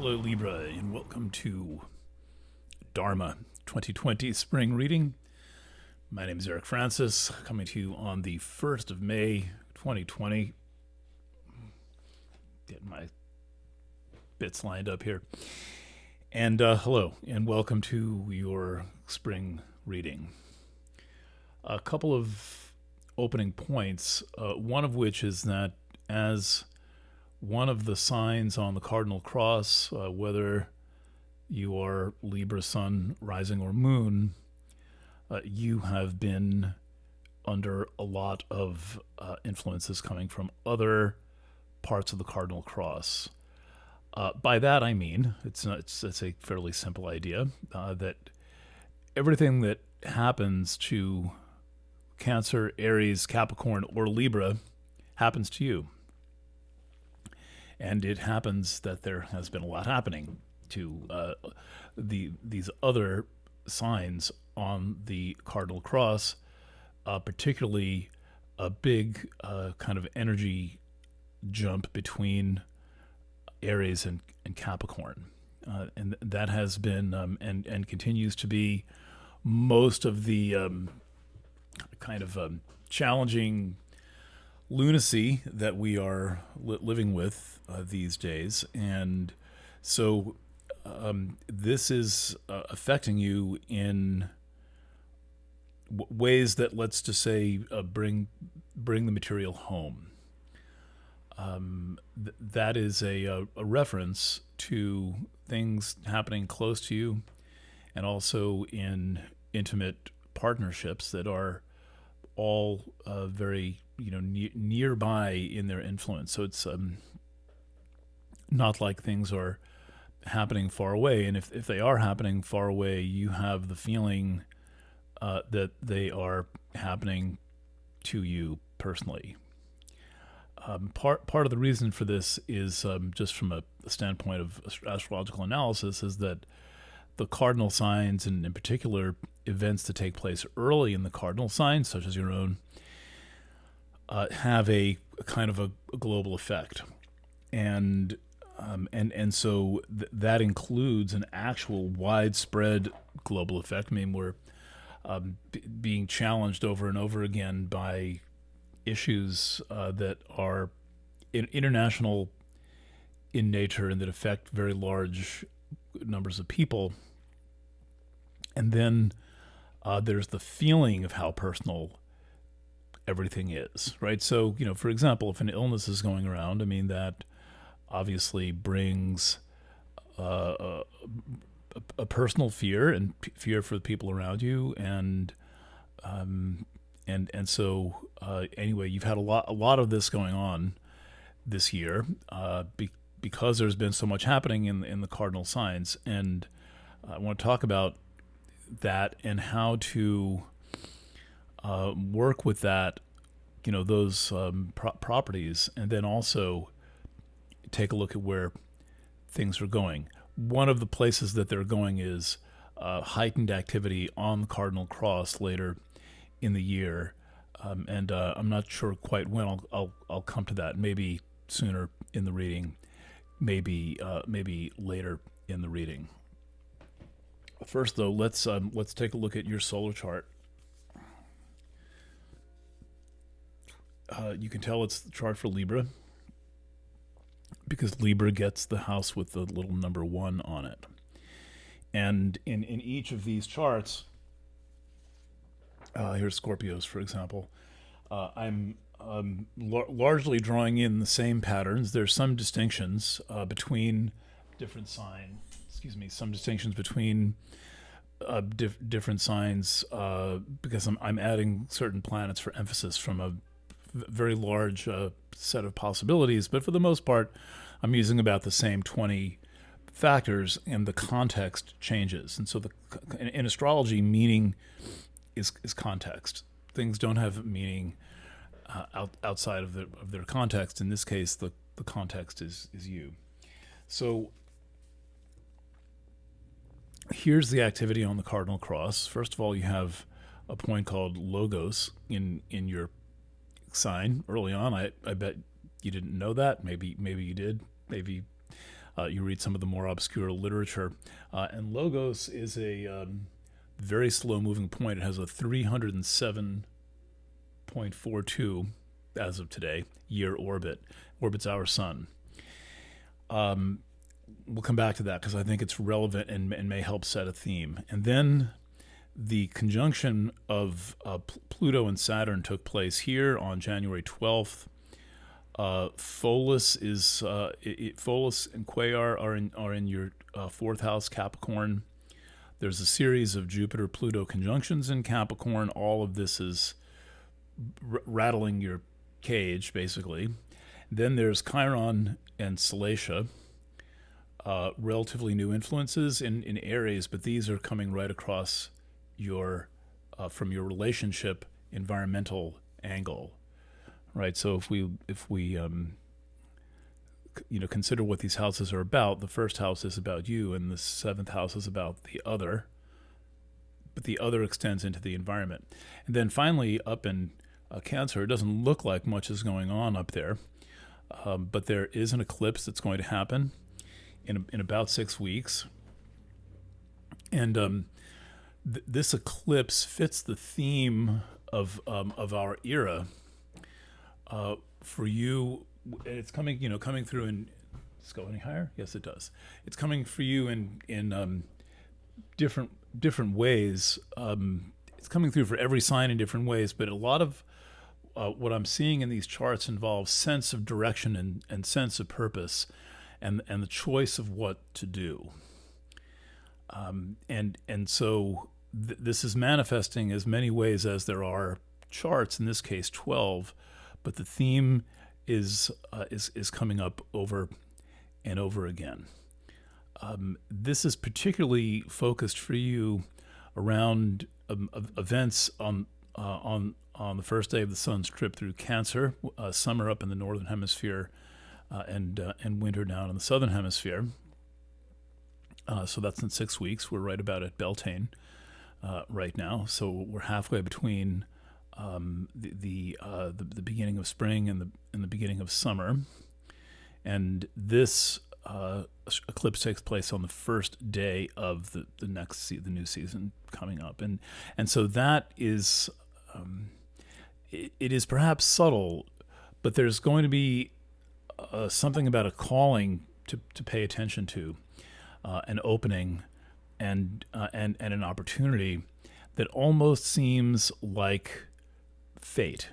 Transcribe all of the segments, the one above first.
Hello, Libra, and welcome to Dharma 2020 Spring Reading. My name is Eric Francis, coming to you on the 1st of May, 2020. Getting my bits lined up here. And hello, and welcome to your spring reading. A couple of opening points, one of which is that as one of the signs on the cardinal cross, whether you are Libra, Sun, Rising, or Moon, you have been under a lot of influences coming from other parts of the cardinal cross. By that I mean, it's a fairly simple idea, that everything that happens to Cancer, Aries, Capricorn, or Libra happens to you. And it happens that there has been a lot happening to these other signs on the cardinal cross, particularly a big kind of energy jump between Aries and Capricorn. And that has been and continues to be most of the kind of challenging lunacy that we are living with these days. And so this is affecting you in ways that, let's just say, bring the material home. That is a reference to things happening close to you, and also in intimate partnerships that are all very nearby in their influence. So it's not like things are happening far away. And if they are happening far away, you have the feeling that they are happening to you personally. Part of the reason for this is just from a standpoint of astrological analysis, is that the cardinal signs, and in particular events that take place early in the cardinal signs, such as your own, have a kind of a global effect, and so that includes an actual widespread global effect. I mean, we're being challenged over and over again by issues that are international in nature and that affect very large numbers of people. And then there's the feeling of how personal everything is, right? So, for example, if an illness is going around, I mean, that obviously brings a personal fear, and fear for the people around you, and so anyway, you've had a lot of this going on this year because there's been so much happening in the cardinal signs, and I want to talk about that and how to work with that, those properties, and then also take a look at where things are going. One of the places that they're going is heightened activity on the cardinal cross later in the year, and I'm not sure quite when. I'll come to that. Maybe sooner in the reading, maybe later in the reading. First, though, let's take a look at your solar chart. You can tell it's the chart for Libra because Libra gets the house with the little number 1 on it. And in each of these charts, here's Scorpios, for example, I'm largely drawing in the same patterns. There's some distinctions between different signs. Some distinctions between different signs because I'm adding certain planets for emphasis from a very large set of possibilities, but for the most part, I'm using about the same 20 factors, and the context changes. And so in astrology, meaning is context. Things don't have meaning outside of their context. In this case, the context is you. So here's the activity on the cardinal cross. First of all, you have a point called Logos in your sign early on. I bet you didn't know that. Maybe you did. Maybe You read some of the more obscure literature. And Logos is a very slow moving point. It has a 307.42 as of today year orbit. Orbits our sun. We'll come back to that because I think it's relevant and may help set a theme. And then the conjunction of Pluto and Saturn took place here on January 12th. Pholus and Quaoar are in your fourth house, Capricorn. There's a series of Jupiter-Pluto conjunctions in Capricorn. All of this is rattling your cage, basically. Then there's Chiron and Salacia, relatively new influences in Aries, but these are coming right across your from your relationship environmental angle, right? So if we consider what these houses are about, the first house is about you, and the seventh house is about the other, but the other extends into the environment. And then finally, up in Cancer, it doesn't look like much is going on up there, but there is an eclipse that's going to happen in about 6 weeks, and this eclipse fits the theme of our era. For you, it's coming through in. Does it go any higher? Yes, it does. It's coming for you in different ways. It's coming through for every sign in different ways, but a lot of what I'm seeing in these charts involves sense of direction and sense of purpose, and the choice of what to do. And so this is manifesting as many ways as there are charts. In this case, 12, but the theme is coming up over and over again. This is particularly focused for you around events on the first day of the sun's trip through Cancer, summer up in the northern hemisphere, and winter down in the southern hemisphere. So that's in 6 weeks. We're right about at Beltane right now. So we're halfway between the beginning of spring and the beginning of summer. And this eclipse takes place on the first day of the new season coming up, and so that is it is perhaps subtle, but there's going to be something about a calling to pay attention to, an opening, and an opportunity that almost seems like fate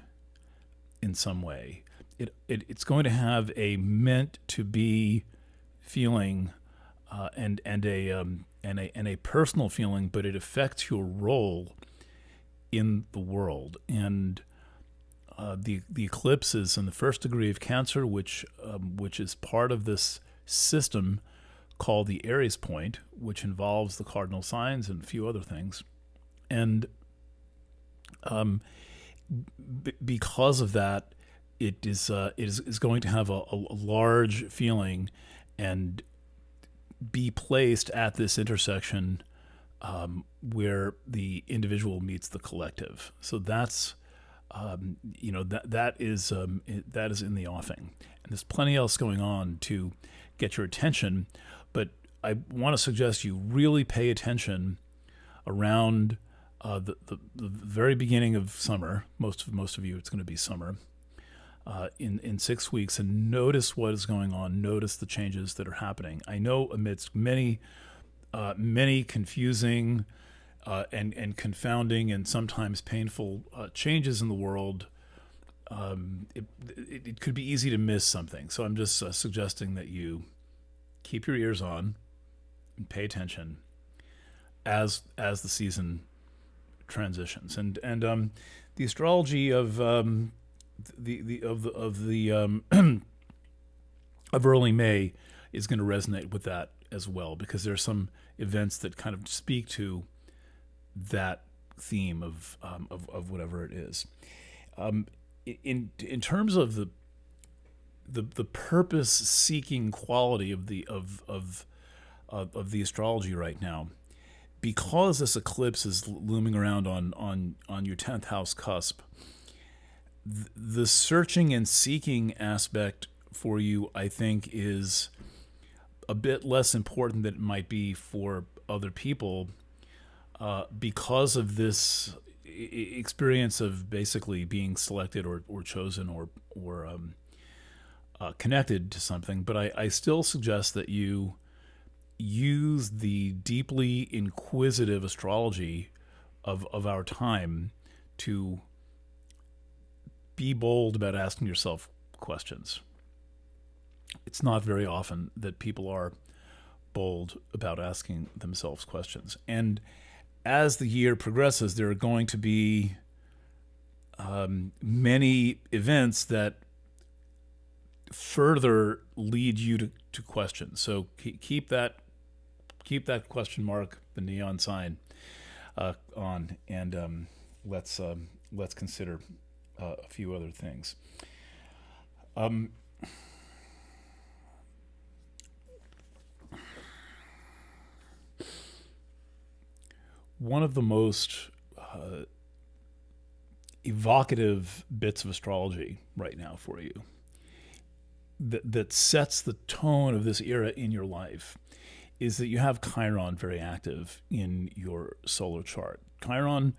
in some way. It's going to have a meant to be feeling, and a personal feeling, but it affects your role in the world. And the eclipse is in the first degree of Cancer, which is part of this system called the Aries point, which involves the cardinal signs and a few other things. And because of that, it is going to have a large feeling and be placed at this intersection where the individual meets the collective. So that's that is in the offing, and there's plenty else going on to get your attention. But I want to suggest you really pay attention around the very beginning of summer. Most of you, it's going to be summer. In 6 weeks, and notice what is going on. Notice the changes that are happening. I know amidst many confusing and confounding and sometimes painful changes in the world, it could be easy to miss something. So I'm just suggesting that you keep your ears on and pay attention as the season transitions. And the astrology of of early May is going to resonate with that as well, because there's some events that kind of speak to that theme of whatever it is. In terms of the purpose-seeking quality of the astrology right now, because this eclipse is looming around on your 10th house cusp, the searching and seeking aspect for you, I think, is a bit less important than it might be for other people because of this experience of basically being selected or chosen or connected to something. But I still suggest that you use the deeply inquisitive astrology of our time to be bold about asking yourself questions. It's not very often that people are bold about asking themselves questions. And as the year progresses, there are going to be many events that further lead you to questions. So keep that question mark, the neon sign, on, and let's consider a few other things. One of the most evocative bits of astrology right now for you that sets the tone of this era in your life is that you have Chiron very active in your solar chart. Chiron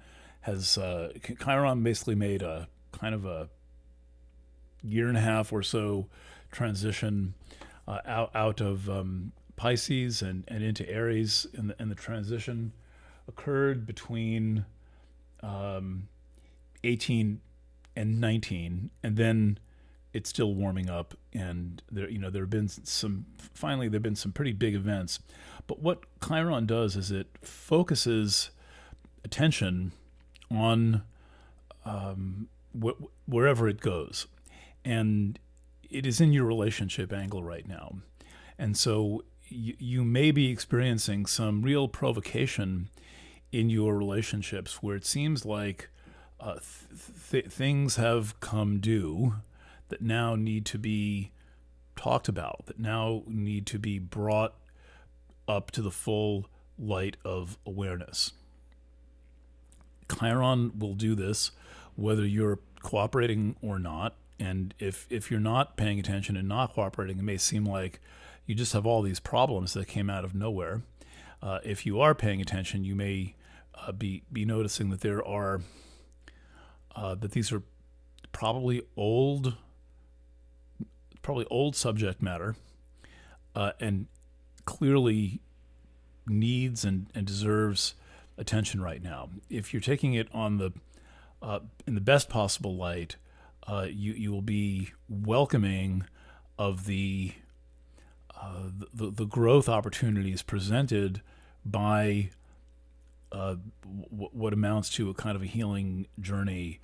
basically made a kind of a year and a half or so transition out of Pisces and into Aries, and the transition occurred between 18 and 19, and then it's still warming up, and there have been some pretty big events. But what Chiron does is it focuses attention on wherever it goes, and it is in your relationship angle right now, and so you may be experiencing some real provocation in your relationships where it seems like things have come due that now need to be talked about, that now need to be brought up to the full light of awareness. Chiron will do this whether you're cooperating or not, and if you're not paying attention and not cooperating, it may seem like you just have all these problems that came out of nowhere. If you are paying attention, you may be noticing that there are that these are probably old subject matter, and clearly needs and deserves attention right now. If you're taking it on the in the best possible light, you will be welcoming of the growth opportunities presented by what amounts to a kind of a healing journey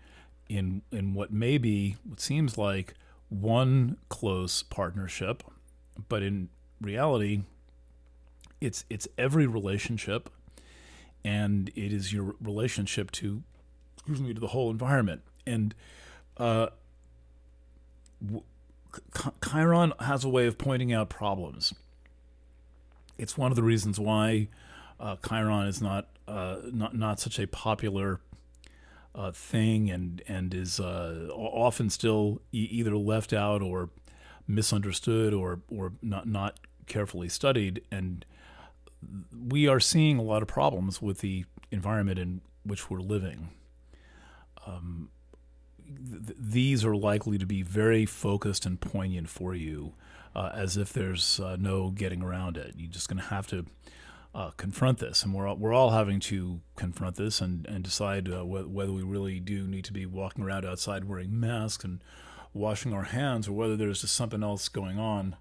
in what seems like one close partnership, but in reality, it's every relationship, and it is your relationship to the whole environment. And Chiron has a way of pointing out problems. It's one of the reasons why Chiron is not such a popular thing, and is often still either left out or misunderstood or not carefully studied. And we are seeing a lot of problems with the environment in which we're living. These are likely to be very focused and poignant for you, as if there's no getting around it. You're just going to have to confront this, and we're all having to confront this and decide whether we really do need to be walking around outside wearing masks and washing our hands, or whether there's just something else going on,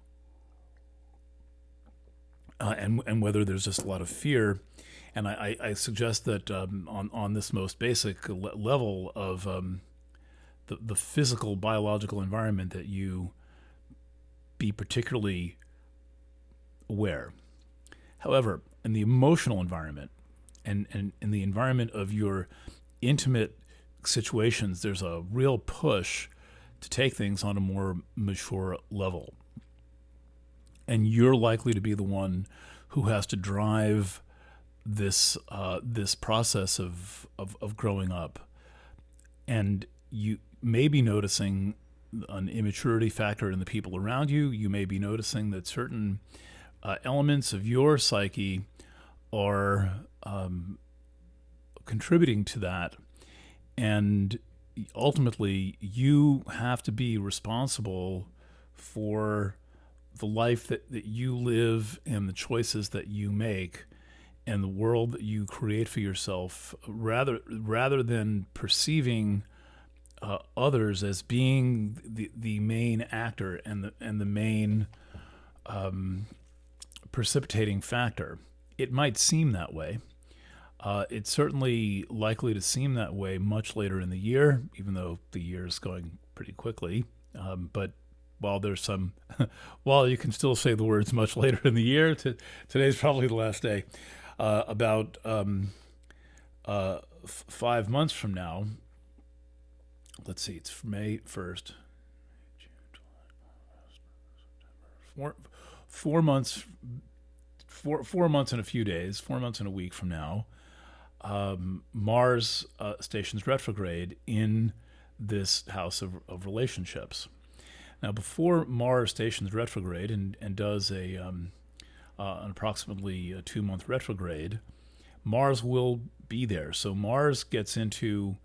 and whether there's just a lot of fear. And I suggest that on this most basic level of the physical, biological environment, that you be particularly aware. However, in the emotional environment and in the environment of your intimate situations, there's a real push to take things on a more mature level. And you're likely to be the one who has to drive this process of growing up. And you may be noticing an immaturity factor in the people around you. You may be noticing that certain elements of your psyche are contributing to that. And ultimately, you have to be responsible for the life that you live and the choices that you make and the world that you create for yourself, rather than perceiving others as being the main actor and the main precipitating factor. It might seem that way. It's certainly likely to seem that way much later in the year, even though the year is going pretty quickly. But while there's some, while you can still say the words much later in the year, today's probably the last day. About 5 months from now, let's see, it's May 1st. 4 months, 4 months and a few days, 4 months and a week from now, Mars stations retrograde in this house of relationships. Now, before Mars stations retrograde and does an approximately 2-month retrograde, Mars will be there. So Mars gets into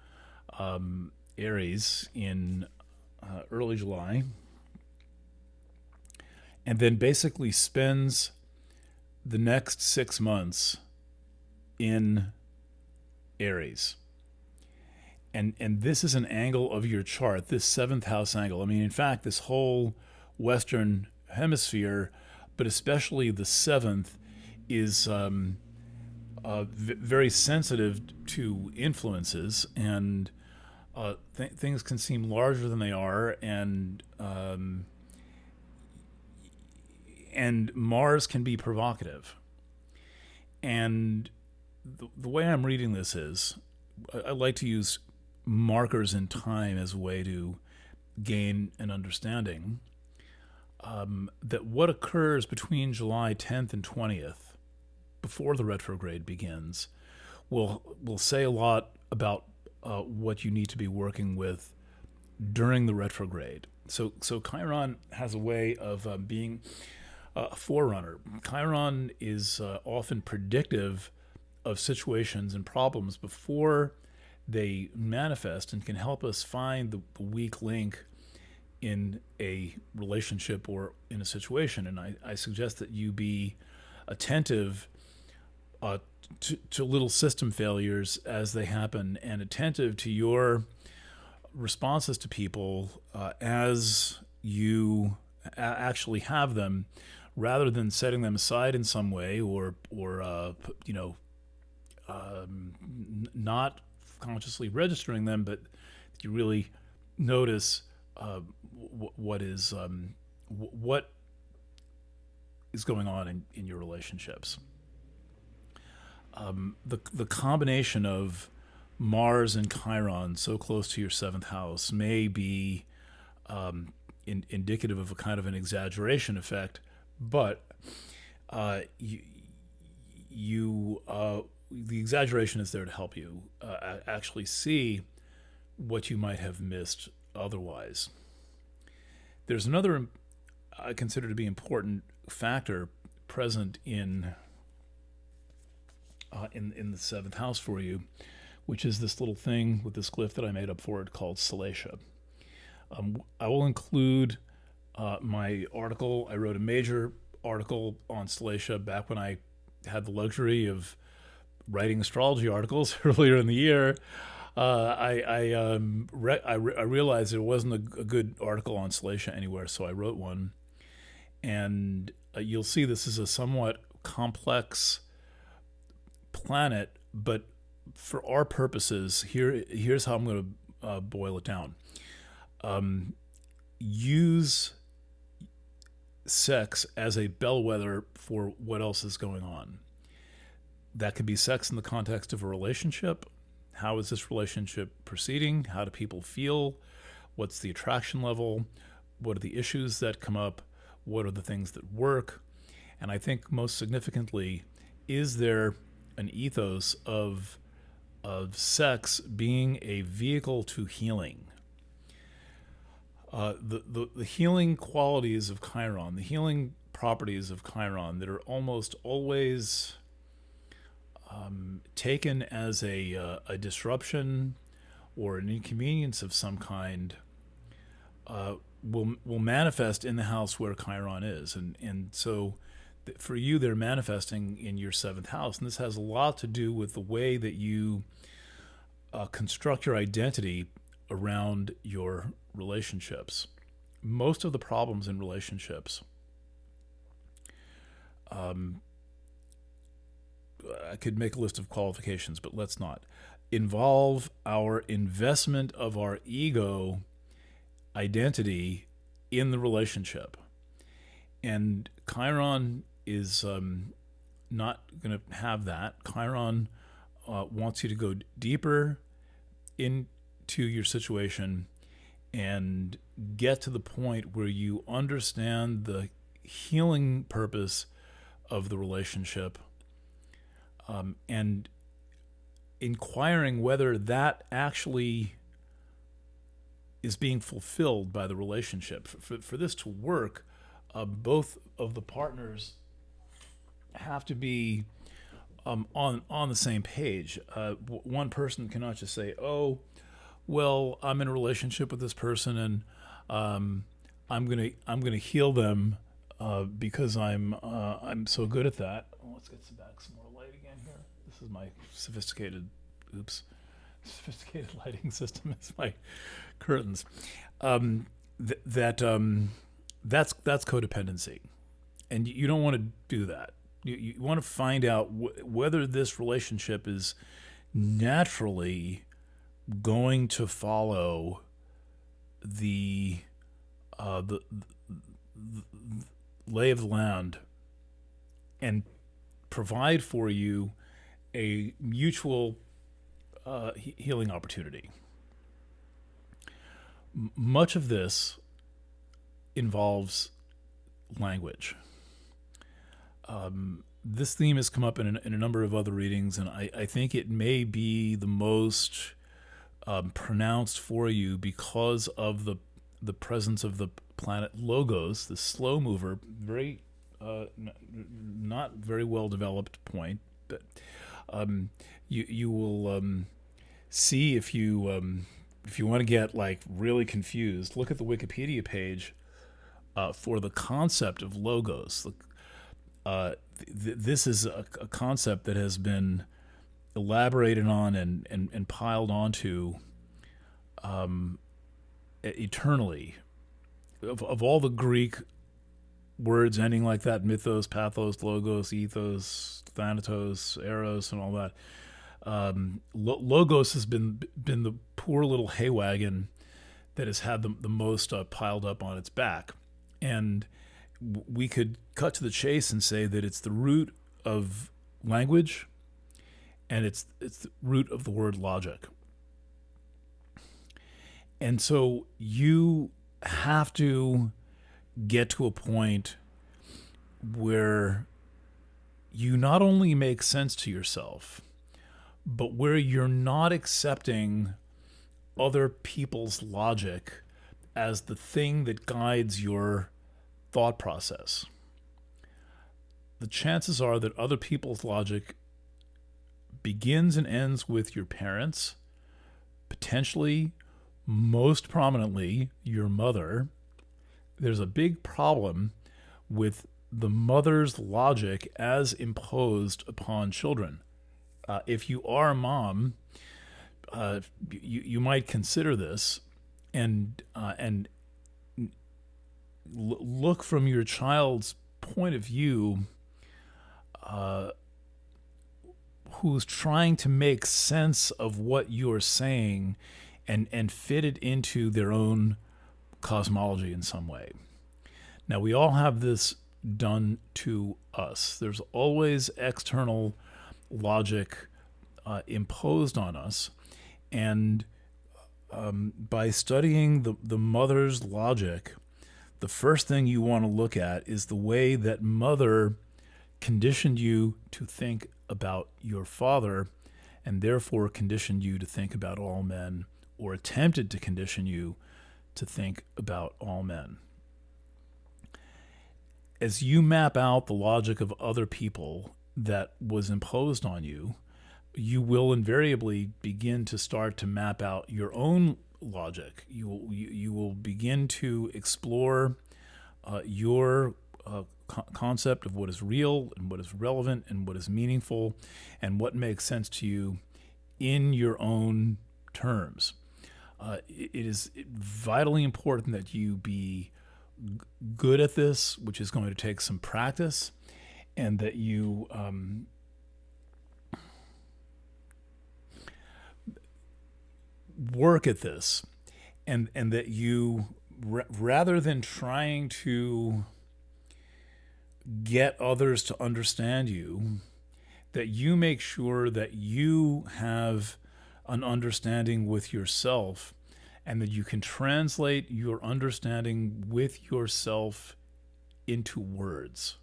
Aries in early July, and then basically spends the next 6 months in Aries. And this is an angle of your chart, this 7th house angle. I mean, in fact, this whole Western hemisphere, but especially the 7th, is very sensitive to influences, and things can seem larger than they are, and Mars can be provocative. And the way I'm reading this is, I like to use markers in time as a way to gain an understanding that what occurs between July 10th and 20th, before the retrograde begins, will say a lot about what you need to be working with during the retrograde. So Chiron has a way of being a forerunner. Chiron is often predictive of situations and problems before they manifest, and can help us find the weak link in a relationship or in a situation. And I suggest that you be attentive to little system failures as they happen, and attentive to your responses to people as you actually have them, rather than setting them aside in some way, or not consciously registering them, but you really notice what is going on in your relationships. The combination of Mars and Chiron so close to your 7th house may be indicative of a kind of an exaggeration effect, but the exaggeration is there to help you actually see what you might have missed otherwise. There's another I consider to be important factor present in the 7th house for you, which is this little thing with this glyph that I made up for it called Salacia. I will include my article. I wrote a major article on Salacia back when I had the luxury of writing astrology articles earlier in the year. I realized there wasn't a good article on Salacia anywhere, so I wrote one. And you'll see this is a somewhat complex planet, but for our purposes, here's how I'm going to boil it down. Use sex as a bellwether for what else is going on. That could be sex in the context of a relationship. How is this relationship proceeding? How do people feel? What's the attraction level? What are the issues that come up? What are the things that work? And I think most significantly, is there an ethos of sex being a vehicle to healing? The healing qualities of Chiron, the healing properties of Chiron that are almost always taken as a disruption or an inconvenience of some kind will manifest in the house where Chiron is, and so for you they're manifesting in your seventh house, and this has a lot to do with the way that you construct your identity around your relationships. Most of the problems in relationships, I could make a list of qualifications, but let's not, involve our investment of our ego identity in the relationship. And Chiron is not going to have that. Chiron wants you to go deeper into your situation and get to the point where you understand the healing purpose of the relationship, and inquiring whether that actually is being fulfilled by the relationship. For this to work, both of the partners have to be on the same page. One person cannot just say, "Oh, well, I'm in a relationship with this person, and I'm gonna heal them because I'm so good at that." Oh, let's get back some more light again here. This is my sophisticated lighting system. It's my curtains. That's codependency, and you don't want to do that. You want to find out whether this relationship is naturally going to follow the lay of the land and provide for you a mutual healing opportunity. Much of this involves language. This theme has come up in a number of other readings, and I think it may be the most pronounced for you because of the presence of the planet Logos, the slow mover, very not very well developed point, but you will see if you want to get like really confused, look at the Wikipedia page for the concept of Logos. This is a concept that has been elaborated on and piled onto eternally. Of all the Greek words ending like that, mythos, pathos, logos, ethos, thanatos, eros, and all that, logos has been the poor little hay wagon that has had the most piled up on its back. And we could cut to the chase and say that it's the root of language, and it's the root of the word logic. And so you have to get to a point where you not only make sense to yourself, but where you're not accepting other people's logic as the thing that guides your thought process. The chances are that other people's logic begins and ends with your parents, potentially, most prominently, your mother. There's a big problem with the mother's logic as imposed upon children. If you are a mom, you might consider this and look from your child's point of view, who's trying to make sense of what you're saying and fit it into their own cosmology in some way. Now, we all have this done to us. There's always external logic imposed on us, and by studying the mother's logic, the first thing you want to look at is the way that mother conditioned you to think about your father, and therefore conditioned you to think about all men, or attempted to condition you to think about all men. as you map out the logic of other people that was imposed on you, you will invariably begin to start to map out your own logic. You will begin to explore your concept of what is real and what is relevant and what is meaningful and what makes sense to you in your own terms. It is vitally important that you be good at this, which is going to take some practice, and that you work at this, and that you rather than trying to get others to understand you, that you make sure that you have an understanding with yourself, and that you can translate your understanding with yourself into words.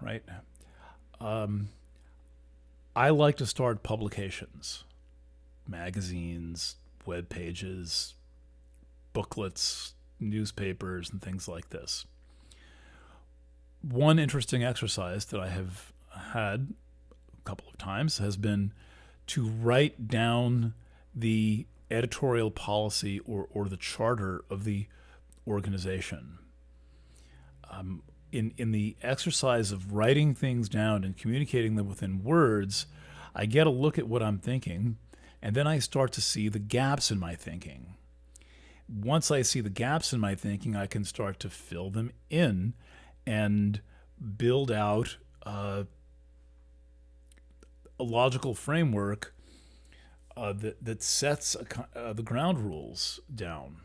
Right? I like to start publications, magazines, web pages, booklets, newspapers, and things like this. One interesting exercise that I have had a couple of times has been to write down the editorial policy or the charter of the organization. In the exercise of writing things down and communicating them within words, I get a look at what I'm thinking, and then I start to see the gaps in my thinking. Once I see the gaps in my thinking, I can start to fill them in and build out a logical framework that sets the ground rules down.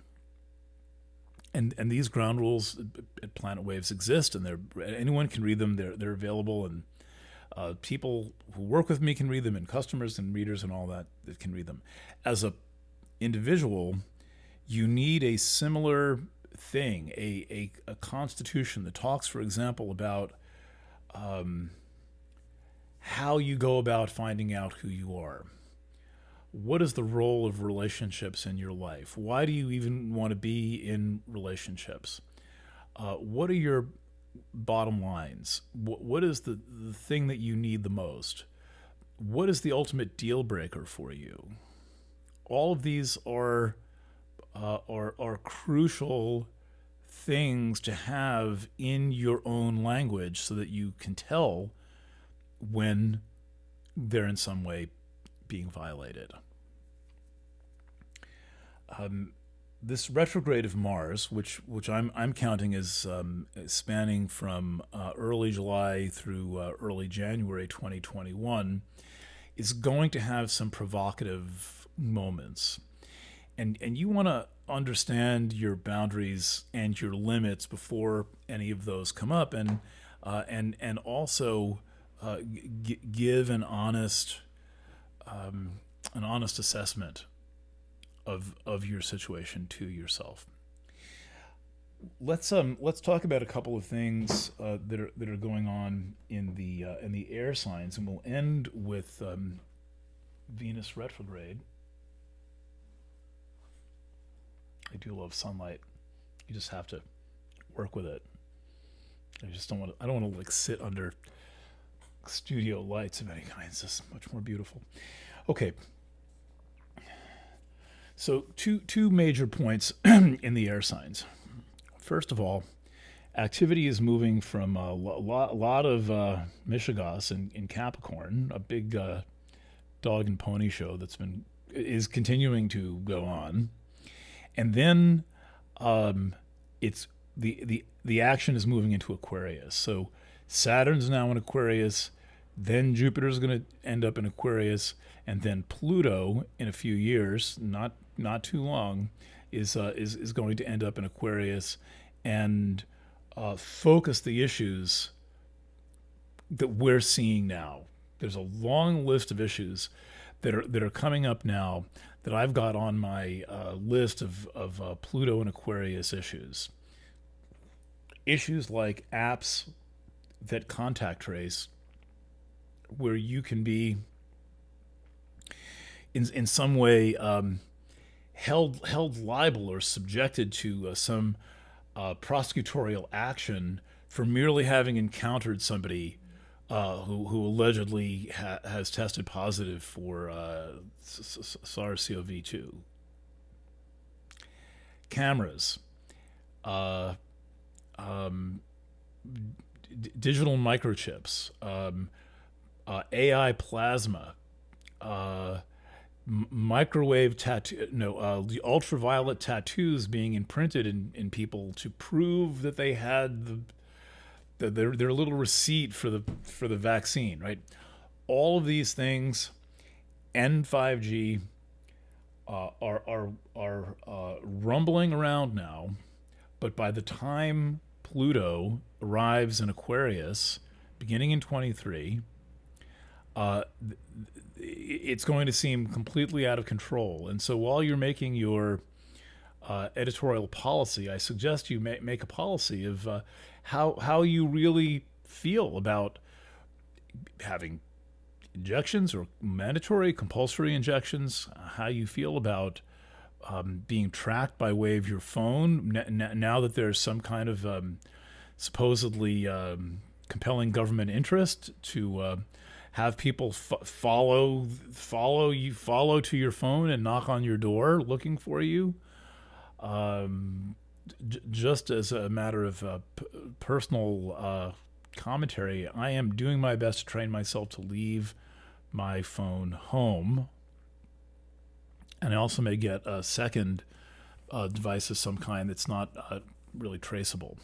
And these ground rules at Planet Waves exist, and anyone can read them. They're available, and people who work with me can read them, and customers and readers and all that can read them. As a individual, you need a similar thing, a constitution that talks, for example, about how you go about finding out who you are. What is the role of relationships in your life? Why do you even want to be in relationships? What are your bottom lines? What is the thing that you need the most? What is the ultimate deal breaker for you? All of these are crucial things to have in your own language so that you can tell when they're in some way being violated. This retrograde of Mars, which I'm counting as spanning from early July through early January 2021, is going to have some provocative moments, and you want to understand your boundaries and your limits before any of those come up, and also give an honest assessment of your situation to yourself. Let's talk about a couple of things that are going on in the air signs, and we'll end with Venus retrograde. I do love sunlight. You just have to work with it. I don't want to like sit under studio lights of any kind. It's just much more beautiful. Okay. So two major points in the air signs. First of all, activity is moving from a lot of Mishigas in Capricorn, a big dog and pony show is continuing to go on, and then it's the action is moving into Aquarius. So Saturn's now in Aquarius, then Jupiter's going to end up in Aquarius, and then Pluto in a few years, not too long, is going to end up in Aquarius and focus the issues that we're seeing now. There's a long list of issues that are coming up now that I've got on my list of Pluto and Aquarius issues. Issues like apps that contact trace, where you can be in some way held liable or subjected to some prosecutorial action for merely having encountered somebody who allegedly has tested positive for SARS-CoV-2. Cameras, uh, um, digital microchips, AI plasma, microwave tattoo, no, the ultraviolet tattoos being imprinted in people to prove that they had their little receipt for the vaccine, right? All of these things and 5G are rumbling around now, but by the time Pluto arrives in Aquarius, beginning in 23, it's going to seem completely out of control. And so while you're making your editorial policy, I suggest you make a policy of how you really feel about having injections or mandatory, compulsory injections, how you feel about being tracked by way of your phone now that there's some kind of supposedly compelling government interest to have people follow to your phone and knock on your door looking for you. Just as a matter of personal commentary, I am doing my best to train myself to leave my phone home, and I also may get a second device of some kind that's not really traceable.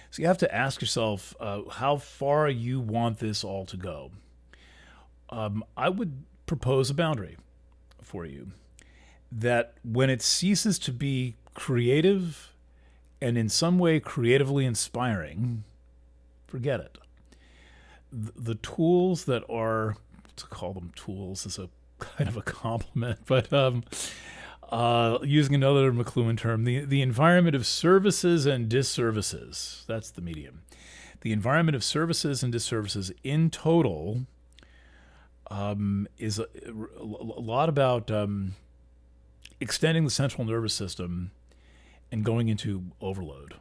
So you have to ask yourself how far you want this all to go. I would propose a boundary for you that when it ceases to be creative and in some way creatively inspiring, forget it. The tools that are, to call them tools is a kind of a compliment, but using another McLuhan term, the environment of services and disservices, that's the medium. The environment of services and disservices in total is a lot about extending the central nervous system and going into overload.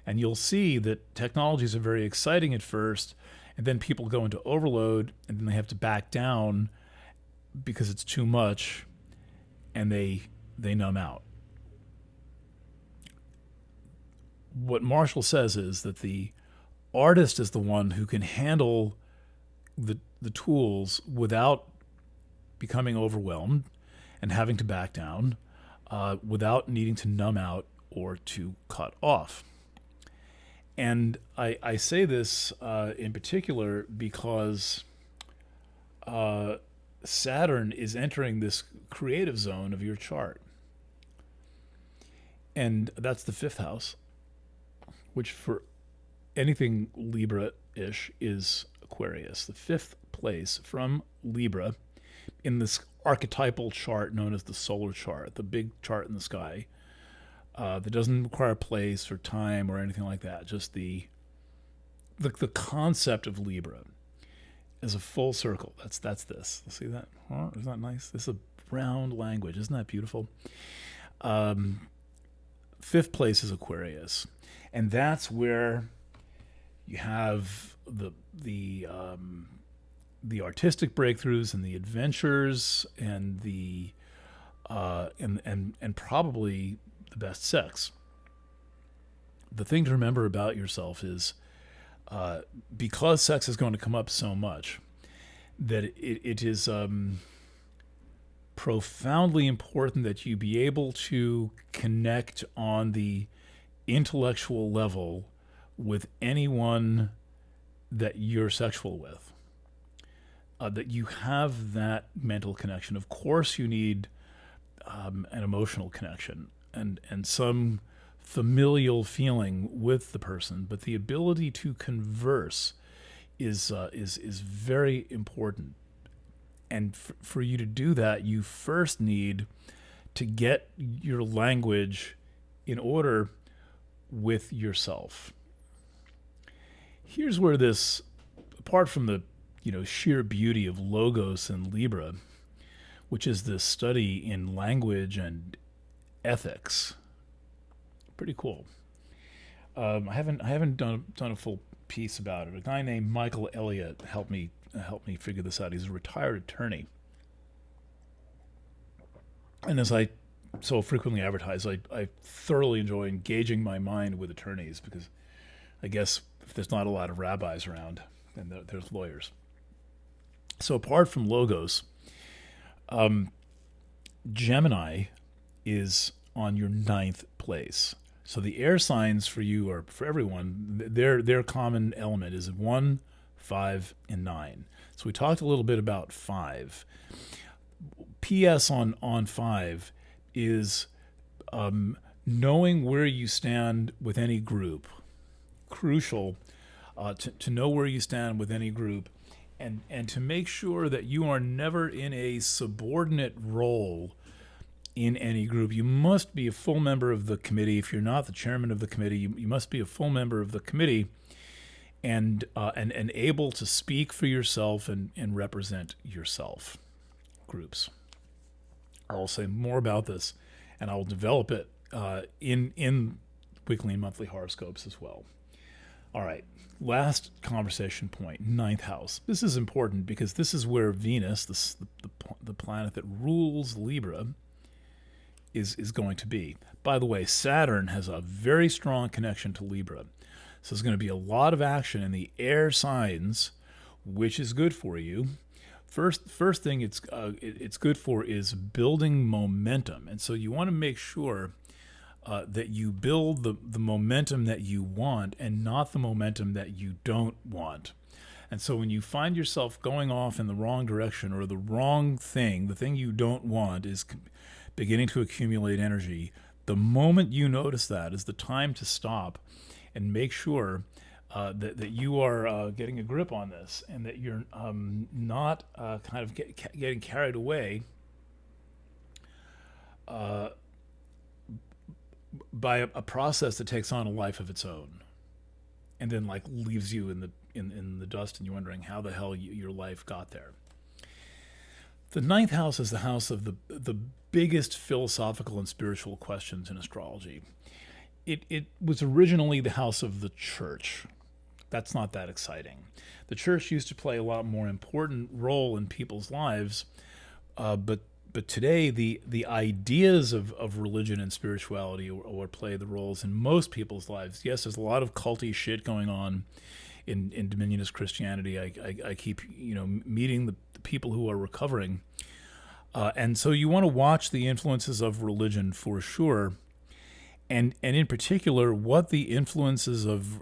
And you'll see that technologies are very exciting at first, and then people go into overload, and then they have to back down because it's too much, and they numb out. What Marshall says is that the artist is the one who can handle the tools without becoming overwhelmed and having to back down, without needing to numb out or to cut off. And I say this in particular because Saturn is entering this creative zone of your chart. And that's the fifth house, which for anything Libra-ish is Aquarius. The fifth place from Libra in this archetypal chart known as the solar chart, the big chart in the sky, that doesn't require place or time or anything like that. Just the concept of Libra is a full circle. That's this. See that? Huh? Isn't that nice? This is a round language. Isn't that beautiful? Fifth place is Aquarius, and that's where you have the artistic breakthroughs and the adventures and the and probably the best sex. The thing to remember about yourself is because sex is going to come up so much that it is profoundly important that you be able to connect on the intellectual level with anyone that you're sexual with. That you have that mental connection. Of course, you need an emotional connection and some familial feeling with the person, but the ability to converse is very important. And for you to do that, you first need to get your language in order with yourself. Here's where this, apart from the sheer beauty of Logos and Libra, which is this study in language and ethics, pretty cool. I haven't done a full piece about it. A guy named Michael Elliott helped me figure this out. He's a retired attorney, and as I so frequently advertise, I thoroughly enjoy engaging my mind with attorneys because I guess if there's not a lot of rabbis around, then there's lawyers. So apart from logos, Gemini is on your ninth place. So the air signs for you are for everyone. Their common element is 1, 5, and 9. So we talked a little bit about 5. PS on 5 is knowing where you stand with any group. Crucial to know where you stand with any group, and to make sure that you are never in a subordinate role in any group. You must be a full member of the committee. If you're not the chairman of the committee, you must be a full member of the committee and able to speak for yourself and represent yourself. Groups. I will say more about this, and I will develop it in weekly and monthly horoscopes as well. All right, last conversation point, ninth house. This is important because this is where Venus, the planet that rules Libra, is going to be. By the way, Saturn has a very strong connection to Libra. So there's going to be a lot of action in the air signs, which is good for you. First thing it's good for is building momentum. And so you want to make sure that you build the momentum that you want and not the momentum that you don't want. And so when you find yourself going off in the wrong direction or the wrong thing, the thing you don't want is beginning to accumulate energy, the moment you notice that is the time to stop and make sure that you are getting a grip on this and that you're not kind of getting carried away by a process that takes on a life of its own, and then like leaves you in the dust, and you're wondering how the hell your life got there. The ninth house is the house of the biggest philosophical and spiritual questions in astrology. It was originally the house of the church. That's not that exciting. The church used to play a lot more important role in people's lives, but today the ideas of religion and spirituality or play the roles in most people's lives. Yes, there's a lot of culty shit going on in Dominionist Christianity. I keep meeting the people who are recovering, and so you want to watch the influences of religion for sure. And in particular, what the influences of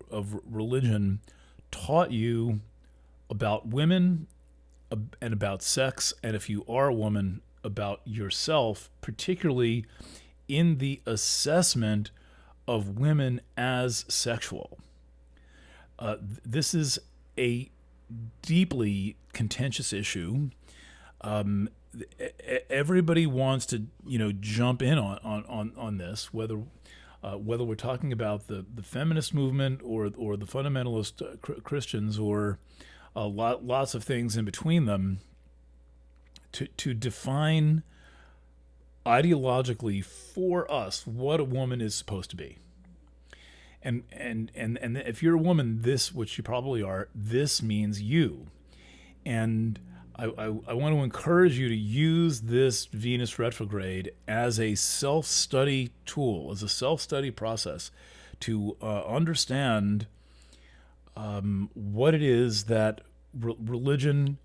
religion taught you about women and about sex, and if you are a woman, about yourself, particularly in the assessment of women as sexual. This is a deeply contentious issue. Everybody wants to jump in on this, whether we're talking about the feminist movement or the fundamentalist Christians or lots of things in between them, to define ideologically for us what a woman is supposed to be. And if you're a woman, this, which you probably are, this means you. And I want to encourage you to use this Venus retrograde as a self-study tool, as a self-study process to understand what it is that religion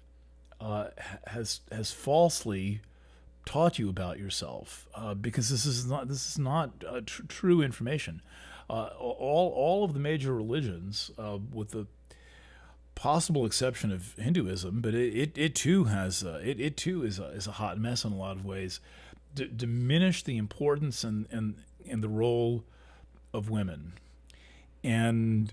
has falsely taught you about yourself, because this is not true information. All of the major religions, with the possible exception of Hinduism, but it too is a hot mess in a lot of ways, diminish the importance and the role of women, and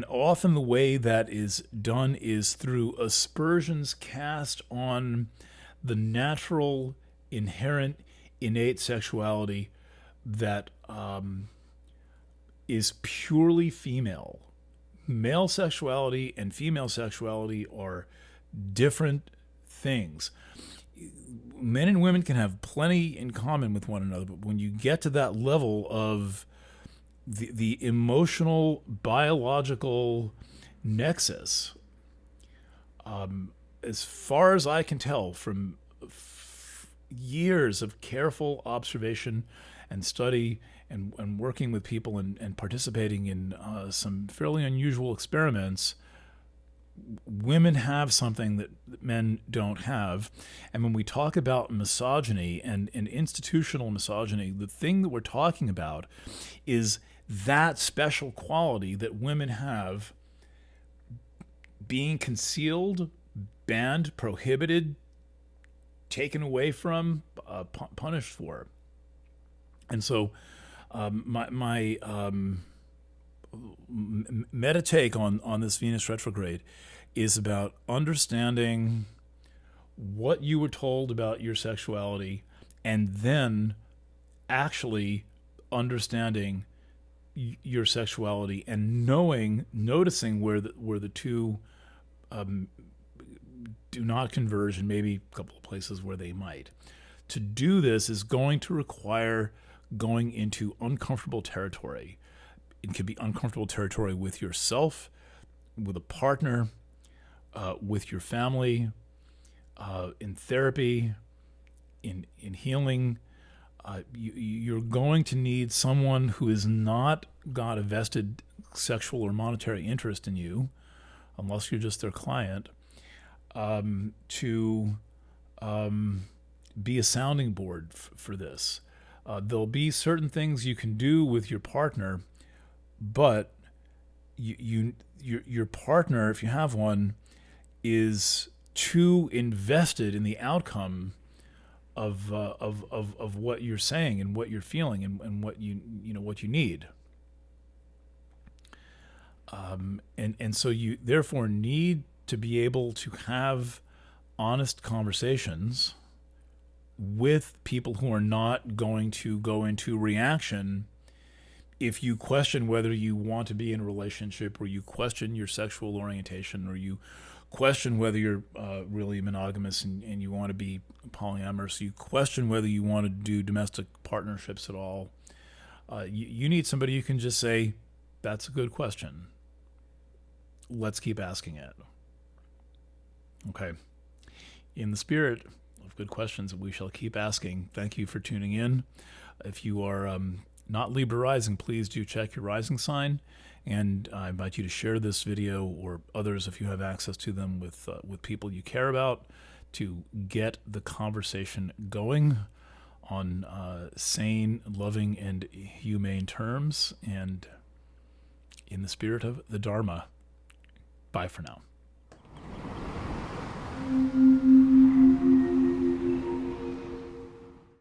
often the way that is done is through aspersions cast on the natural, inherent, innate sexuality that is purely female. Male sexuality and female sexuality are different things. Men and women can have plenty in common with one another, but when you get to that level of the emotional, biological nexus, as far as I can tell from years of careful observation and study and working with people and participating in some fairly unusual experiments, women have something that men don't have. And when we talk about misogyny and institutional misogyny, the thing that we're talking about is that special quality that women have being concealed, banned, prohibited, taken away from, punished for. And so my meta take on this Venus retrograde is about understanding what you were told about your sexuality, and then actually understanding your sexuality and noticing where the two do not converge, and maybe a couple of places where they might. To do this is going to require going into uncomfortable territory. It can be uncomfortable territory with yourself, with a partner, with your family, in therapy, in healing. You're going to need someone who has not got a vested sexual or monetary interest in you, unless you're just their client, to be a sounding board for this. There'll be certain things you can do with your partner, but your partner, if you have one, is too invested in the outcome of what you're saying and what you're feeling and what what you need. And so you therefore need to be able to have honest conversations with people who are not going to go into reaction if you question whether you want to be in a relationship, or you question your sexual orientation, or you question whether you're really monogamous and you want to be polyamorous, you question whether you want to do domestic partnerships at all. You need somebody you can just say, that's a good question. Let's keep asking it. Okay. In the spirit of good questions we shall keep asking, thank you for tuning in. If you are not Libra rising, please do check your rising sign, and I invite you to share this video or others if you have access to them with people you care about, to get the conversation going on sane, loving, and humane terms, and in the spirit of the Dharma. Bye for now.